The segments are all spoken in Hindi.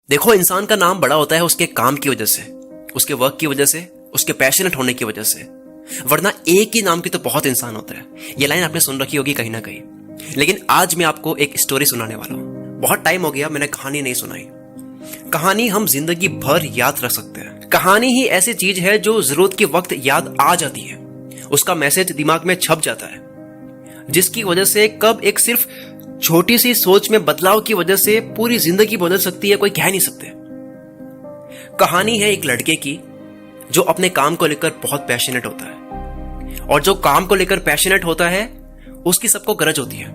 देखो, इंसान का नाम बड़ा होता है उसके काम की वजह से, उसके वर्क की वजह से, उसके पैशनेट होने की वजह से, वरना एक ही नाम के तो बहुत इंसान होता है। ये लाइन आपने सुन रखी होगी कहीं ना कहीं। लेकिन आज मैं आपको एक स्टोरी सुनाने वाला हूं। बहुत टाइम हो गया मैंने कहानी नहीं सुनाई। कहानी हम जिंदगी भर याद रख सकते हैं। कहानी ही ऐसी चीज है जो जरूरत के वक्त याद आ जाती है, उसका मैसेज दिमाग में छप जाता है, जिसकी वजह से कब एक सिर्फ छोटी सी सोच में बदलाव की वजह से पूरी जिंदगी बदल सकती है, कोई कह नहीं सकते। कहानी है एक लड़के की जो अपने काम को लेकर बहुत पैशनेट होता है, और जो काम को लेकर पैशनेट होता है उसकी सबको गरज होती है,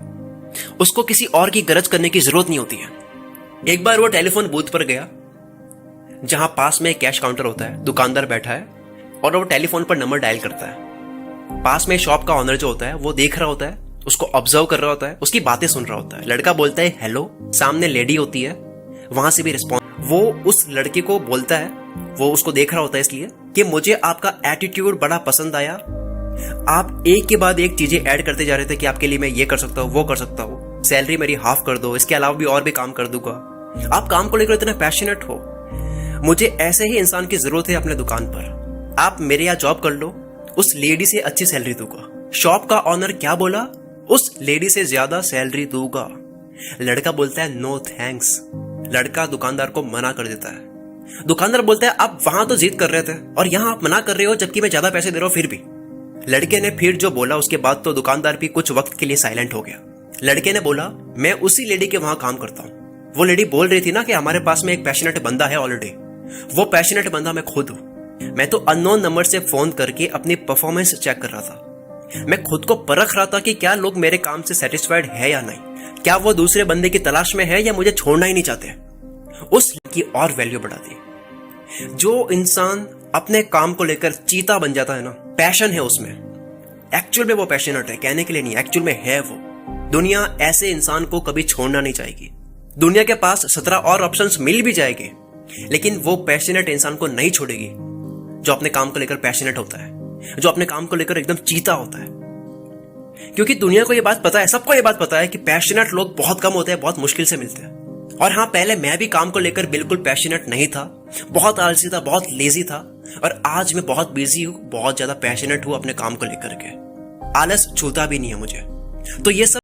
उसको किसी और की गरज करने की जरूरत नहीं होती है। एक बार वो टेलीफोन बूथ पर गया जहां पास में एक कैश काउंटर होता है, दुकानदार बैठा है और वो टेलीफोन पर नंबर डायल करता है। पास में शॉप का ऑनर जो होता है वो देख रहा होता है, उसको ऑब्जर्व कर रहा होता है, उसकी बातें सुन रहा होता है। लड़का बोलता है हेलो, सामने लेडी होती है, वहां से भी रिस्पॉन्स। वो उस लड़के को बोलता है, वो उसको देख रहा होता है इसलिए कि मुझे आपका एटीट्यूड बड़ा पसंद आया, आप एक के बाद एक चीजें ऐड करते जा रहे थे कि आपके लिए मैं ये कर सकता हूँ, वो कर सकता हूँ, सैलरी मेरी हाफ कर दो, इसके अलावा भी और भी काम कर दूंगा। आप काम को लेकर इतना पैशनेट हो, मुझे ऐसे ही इंसान की जरूरत है अपने दुकान पर, आप मेरे यहाँ जॉब कर लो, उस लेडी से अच्छी सैलरी दूंगा। शॉप का ऑनर क्या बोला? उस लेडी से ज्यादा सैलरी दूंगा। लड़का बोलता है नो थैंक्स। लड़का दुकानदार को मना कर देता है। दुकानदार बोलता है आप वहां तो जिद कर रहे थे और यहां आप मना कर रहे हो जबकि मैं ज्यादा पैसे दे रहा हूं फिर भी। लड़के ने फिर जो बोला उसके बाद तो दुकानदार भी कुछ वक्त के लिए साइलेंट हो गया। लड़के ने बोला मैं उसी लेडी के वहां काम करता हूं। वो लेडी बोल रही थी ना कि हमारे पास में एक पैशनेट बंदा है ऑलरेडी, वो पैशनेट बंदा मैं खुद हूं। मैं तो अननोन नंबर से फोन करके अपनी परफॉर्मेंस चेक कर रहा था। मैं खुद को परख रहा था कि क्या लोग मेरे काम से सेटिस्फाइड है या नहीं, क्या वो दूसरे बंदे की तलाश में है या मुझे छोड़ना ही नहीं चाहते। उस की और वैल्यू बढ़ा दी। जो इंसान अपने काम को लेकर चीता बन जाता है ना, पैशन है उसमें, एक्चुअल में वो पैशनेट है, कहने के लिए नहीं, एक्चुअल में है वो। दुनिया ऐसे इंसान को कभी छोड़ना नहीं चाहेगी। दुनिया के पास 17 और ऑप्शंस मिल भी जाएंगे, लेकिन वो पैशनेट इंसान को नहीं छोड़ेगी जो अपने काम को लेकर पैशनेट होता है, जो अपने काम को लेकर एकदम चीता होता है। क्योंकि दुनिया को ये बात पता है, सबको ये बात पता है कि पैशनेट लोग बहुत कम होते हैं, बहुत मुश्किल से मिलते हैं। और हाँ, पहले मैं भी काम को लेकर बिल्कुल पैशनेट नहीं था, बहुत आलसी था, बहुत लेजी था, और आज मैं बहुत बिजी हूं, बहुत ज्यादा पैशनेट हूं अपने काम को लेकर के। आलस छूता भी नहीं है मुझे। तो ये सब